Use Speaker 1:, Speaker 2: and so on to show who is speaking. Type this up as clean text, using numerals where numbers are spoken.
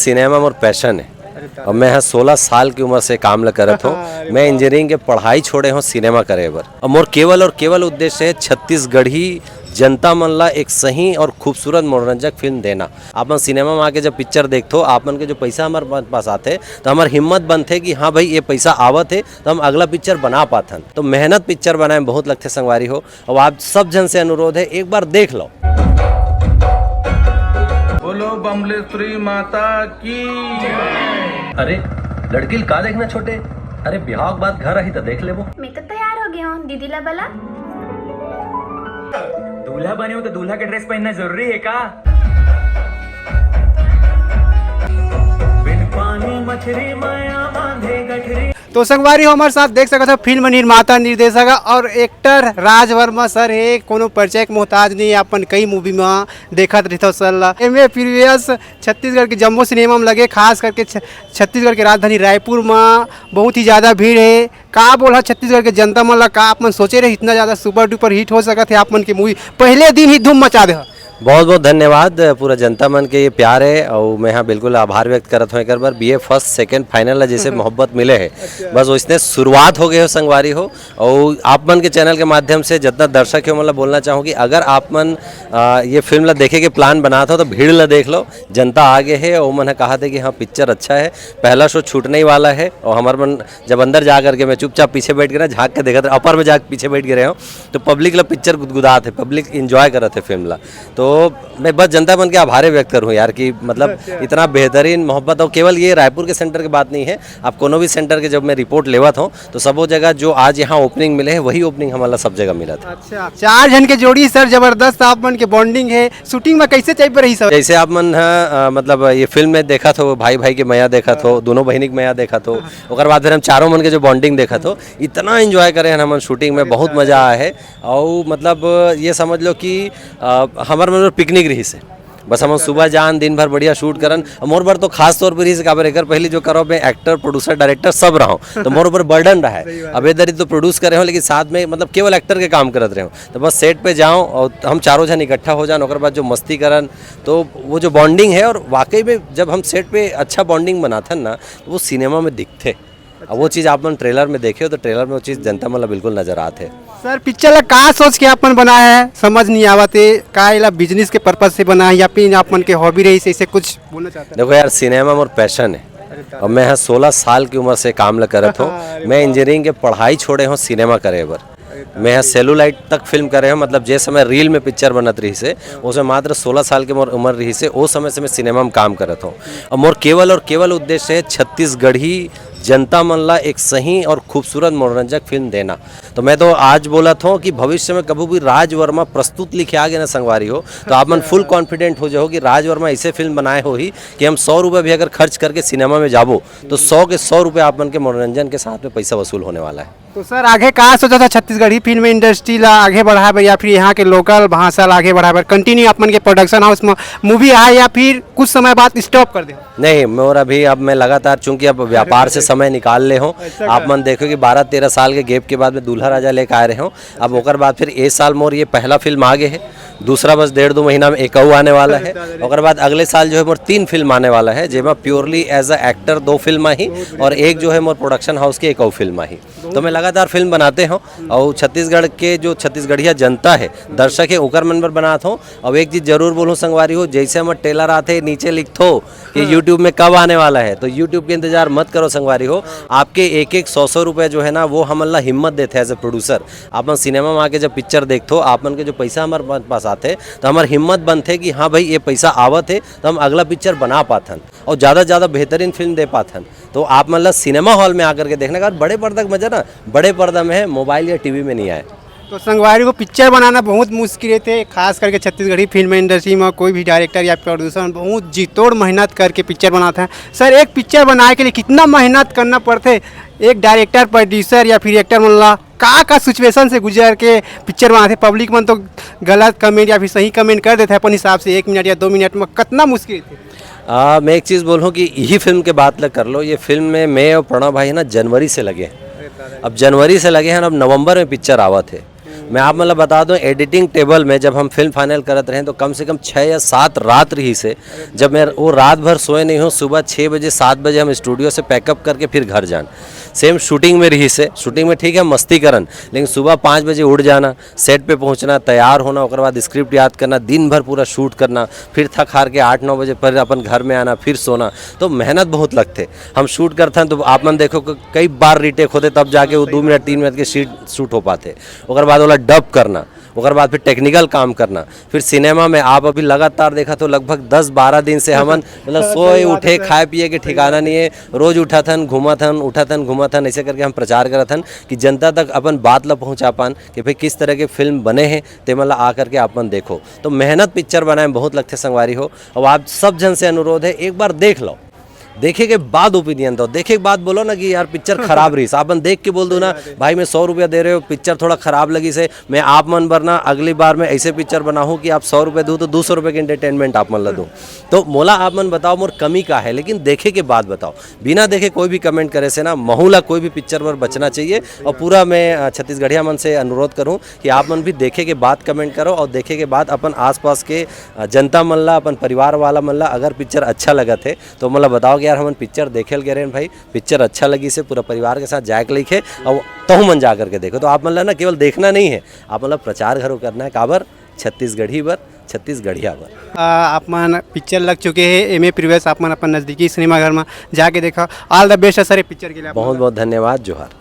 Speaker 1: Cinema मोर passion है और मैं 16 साल की उम्र से काम ल करत हूँ। मैं इंजीनियरिंग के पढ़ाई छोड़े हूँ सिनेमा करे बर और मोर केवल उद्देश्य है छत्तीसगढ़ी जनता मन ला एक सही और खूबसूरत मनोरंजक फिल्म देना। आपन सिनेमा में आके जब पिक्चर देखते आपन के जो पैसा हमारे पास आते तो हमार हिम्मत बनते कि हाँ भाई ये पैसा आवत है तो हम अगला पिक्चर बना पाथन। तो मेहनत पिक्चर बनाए में बहुत लगते संगवारी हो और आप सब जन से अनुरोध है एक बार देख लो।
Speaker 2: बोलो बमलेश्वरी माता की।
Speaker 1: अरे लड़की का देखना छोटे, अरे ब्याह के बाद घर रही तो देख ले वो।
Speaker 3: मैं तो तैयार हो गया हूँ, दीदी ला बोला।
Speaker 4: दूल्हा बने हो तो दूल्हा का ड्रेस पहनना जरूरी है का? बिन पानी मछली माया बांधे गठरी।
Speaker 5: तो संगवारी हो हमारे साथ देख सकते हो फिल्म निर्माता निर्देशक और एक्टर राज वर्मा सर है। कोनो परिचय के मोहताज नहीं, अपन कई मूवी में देखत रहते सर। एमे प्रीवियस छत्तीसगढ़ के जम्मू सिनेमा में लगे, खास करके छत्तीसगढ़ के राजधानी रायपुर में बहुत ही ज़्यादा भीड़ है। का बोला छत्तीसगढ़ के जनता मन ला का अपन सोचे रहे इतना ज़्यादा सुपर डुपर हिट हो सकत है अपन की मूवी पहले दिन ही धूम मचा दे।
Speaker 1: बहुत बहुत धन्यवाद पूरा जनता मन के ये प्यार है और मैं हाँ बिल्कुल आभार व्यक्त करत हूँ एक बार। बीए फर्स्ट सेकंड फाइनल जैसे मोहब्बत मिले है बस उसने शुरुआत हो गए हो संगवारी हो। और आप मन के चैनल के माध्यम से जितना दर्शक है मतलब बोलना चाहूँ कि अगर आप मन ये फिल्म ला देखे के प्लान बनाता हो तो भीड़ ला देख लो। जनता आगे है और मन कहा था कि हाँ पिक्चर अच्छा है, पहला शो छूटने ही वाला है। और हमारे मन जब अंदर जा करके मैं चुपचाप पीछे बैठ गया झाँक के देखा था, अपर में जाकर पीछे बैठ गए हूँ तो पब्लिक ला पिक्चर गुदगुदात है, पब्लिक इंजॉय कर रहे थे फिल्म ला। तो मैं बस जनता बन के आभार व्यक्त करूँ यार कि मतलब इतना बेहतरीन मोहब्बत। और केवल ये रायपुर के सेंटर की बात नहीं है, आप कोनो भी सेंटर के जब मैं रिपोर्ट लेवा था तो सब वो जगह जो आज यहाँ ओपनिंग मिले है वही ओपनिंग हमारा सब जगह मिला था।
Speaker 5: अच्छा, 4 जन के जोड़ी सर जबरदस्त आप मन के बॉन्डिंग है। शूटिंग में कैसे चाहिए रही सर?
Speaker 1: जैसे आप मन मतलब ये फिल्म में देखा था भाई भाई के मया देखा था, दोनों बहनी के मया देखा था, और बाद फिर हम चारों मन के जो बॉन्डिंग देखा था इतना एंजॉय करे हैं हम शूटिंग में, बहुत मजा आया है। और मतलब ये समझ लो कि हमारे मतलब पिकनिक रही से बस हम सुबह जान दिन भर बढ़िया शूट करन। मोर बर तो खास तौर पर ही काबर एकर पहले जो करो मैं एक्टर प्रोड्यूसर डायरेक्टर सब रहा हूँ तो मोर ऊपर बर्डन रहा है। अब इधर तो प्रोड्यूस करे हो लेकिन साथ में मतलब केवल एक्टर के काम करते रहे हो तो बस सेट पे जाओ और हम चारों जन इकट्ठा हो जान और बाद जो मस्ती करन तो वो जो बॉन्डिंग है। और वाकई में जब हम सेट पे अच्छा बॉन्डिंग बनाथन ना तो वो सिनेमा में दिखते। अब वो चीज़ आप मन ट्रेलर में देखे हो तो ट्रेलर में वो चीज़ जनता मतलब बिल्कुल नजर आते हैं।
Speaker 5: सर पिक्चर ला का सोच के अपन बनाया है समझ नहीं आवते, का इला बिजनेस के पर्पज से बना है या फिर अपन के हॉबी रही से इसे कुछ बोलना चाहते हैं?
Speaker 1: देखो यार सिनेमा मोर पैशन है और मैं 16 साल की उम्र से काम ल करत हूँ। मैं इंजीनियरिंग के पढ़ाई छोड़े हूँ सिनेमा करे बर। मैं सेलुलाइट तक फिल्म करे हूँ, मतलब जिस समय रील में पिक्चर बनत रही से उसमें मात्र 16 साल की उम्र रही से उस समय से मैं सिनेमा में काम करत हूँ। और मोर केवल उद्देश्य है छत्तीसगढ़ी जनता मन ला एक सही और खूबसूरत मनोरंजक फिल्म देना। तो मैं तो आज बोला था कि भविष्य में कभी भी राज वर्मा प्रस्तुत लिखे आगे ना संगवारी हो तो आप मन फुल कॉन्फिडेंट हो जाओ कि राज वर्मा ऐसे फिल्म बनाए हो ही कि हम 100 रुपये भी अगर खर्च करके सिनेमा में जाबो तो 100 के 100 रुपये आप मन के मनोरंजन के साथ में पैसा वसूल होने वाला है।
Speaker 5: तो सर आगे कहाँ सोचा था छत्तीसगढ़ी फिल्म इंडस्ट्री ला आगे बढ़ाए या फिर यहाँ के लोकल भाषा ला आगे बढ़ाए कंटिन्यू अपन के प्रोडक्शन हाउस में मूवी आए या फिर कुछ समय बाद स्टॉप कर दे? नहीं
Speaker 1: मोर अभी अब मैं लगातार चूंकि अब व्यापार से समय निकाल ले हूँ। आप मन देखो कि 12-13 साल के गैप के बाद में दूल्हा राजा लेकर आ रहे हूँ। अब ओकर बाद फिर इस साल मोर ये पहला फिल्म आगे है, दूसरा बस 1.5-2 महीना में एक आने वाला है। और बाद अगले साल जो है मोर 3 फिल्म आने वाला है जेमा प्योरली एज अ एक्टर 2 फिल्म ही और एक जो है मोर प्रोडक्शन हाउस की एक और फिल्म ही। तो मैं लगातार फिल्म बनाते हूँ और छत्तीसगढ़ के जो छत्तीसगढ़िया जनता है दर्शक है ओकर मन पर बनाता हूँ। अब एक चीज़ जरूर बोलूँ संगवारी हो, जैसे हम ट्रेलर आते नीचे लिखो कि यूट्यूब में कब आने वाला है तो यूट्यूब के इंतजार मत करो संगवारी हो। आपके एक 100 रुपये जो है ना वो हमला हिम्मत देते हैं एज ए प्रोड्यूसर। आप मन सिनेमा में आके जब पिक्चर देखते हो आप मन के जो पैसा हमारे पास आते तो हमारी हिम्मत बनते कि हाँ भाई ये पैसा आवत है तो हम अगला पिक्चर बना पाथन और ज़्यादा से ज़्यादा बेहतरीन फिल्म दे पाथन। तो आप मतलब सिनेमा हॉल में आकर के देखने का बड़े पर्दा का मजा ना बड़े पर्दा में है, मोबाइल या टीवी में नहीं आए।
Speaker 5: तो संगवारी को पिक्चर बनाना बहुत मुश्किल थे, खास करके छत्तीसगढ़ी फिल्म इंडस्ट्री में कोई भी डायरेक्टर या प्रोड्यूसर बहुत जी तोड़ मेहनत करके पिक्चर बनाता है। सर एक पिक्चर बनाने के लिए कितना मेहनत करना पड़ते एक डायरेक्टर प्रोड्यूसर या फिर एक्टर मनला का सिचुएशन से गुजर के पिक्चर बनाते? पब्लिक मन तो गलत कमेंट या फिर सही कमेंट कर देते हैं अपन हिसाब से 1 मिनट या 2 मिनट में, कितना मुश्किल थे?
Speaker 1: मैं एक चीज़ बोलूँ कि यही फिल्म के बात कर लो। ये फिल्म में मैं और प्रणव भाई ना जनवरी से लगे हैं। अब जनवरी से लगे हैं अब नवंबर में पिक्चर आवा थे मैं आप मतलब बता दूं एडिटिंग टेबल में जब हम फिल्म फाइनल करते रहे तो कम से कम 6 या 7 रात रही से, जब मैं वो रात भर सोए नहीं हूँ, सुबह 6 बजे 7 बजे हम स्टूडियो से पैकअप करके फिर घर जान। सेम शूटिंग में रही से, शूटिंग में ठीक है मस्ती करन, लेकिन सुबह 5 बजे उठ जाना, सेट पे पहुंचना, तैयार होना, उसके बाद स्क्रिप्ट याद करना, दिन भर पूरा शूट करना, फिर थक हार के 8-9 बजे पर अपन घर में आना, फिर सोना, तो मेहनत बहुत लगते। हम शूट करते हैं तो आप मन देखो कि कई बार रीटेक होते तब जाके वो 2 मिनट 3 मिनट के शूट हो पाते। उसके बाद वाला डब करना, उसके बाद फिर टेक्निकल काम करना, फिर सिनेमा में आप अभी लगातार देखा तो लगभग 10-12 दिन से हमन मतलब सोए उठे खाए पिए के ठिकाना नहीं है, रोज उठा थन घुमा थन ऐसे करके हम प्रचार करा थन कि जनता तक अपन बात ला पहुँचा पान कि भाई किस तरह के फिल्म बने हैं, ते मतलब आ करके अपन देखो। तो मेहनत पिक्चर बनाए में बहुत लगते संगवारी हो, और आप सब जन से अनुरोध है एक बार देख लो, देखे के बाद ओपिनियन दो, देखे के बाद बोलो ना कि यार पिक्चर खराब रही, अपन देख के बोल दो ना भाई मैं 100 रुपया दे रहे हो, पिक्चर थोड़ा खराब लगी से, मैं आप मन भरना अगली बार मैं ऐसे पिक्चर बनाऊँ कि आप 100 रुपये दूँ तो 200 रुपये की एंटरटेनमेंट आप मन ला दूँ। तो मोला आप मन बताओ मोर कमी का है, लेकिन देखे के बाद बताओ, बिना देखे कोई भी कमेंट करे से ना महूला कोई भी पिक्चर पर बचना चाहिए। और पूरा मैं छत्तीसगढ़िया मन से अनुरोध करूँ कि आप मन भी देखे के बाद कमेंट करो, और देखे के बाद अपन आसपास के जनता मन ला, अपन परिवार वाला मन ला अगर पिक्चर अच्छा लगा थे तो मतलब बताओ कि यार हम पिक्चर देखे गए रहे भाई, पिक्चर अच्छा लगी से पूरा परिवार के साथ जाके लिखे और तहु मन जा करके देखो। तो आप मतलब ना केवल देखना नहीं है, आप मतलब प्रचार घरों करना है, काबर छत्तीसगढ़ी बर छत्तीसगढ़िया बर।
Speaker 5: आप मन पिक्चर लग चुके हैं एमए प्रीवियस, आप मन अपन नज़दीकी सिनेमा घर में जाके देखा। ऑल द बेस्ट है सर पिक्चर के लिए।
Speaker 1: बहुत बहुत धन्यवाद, जोहार।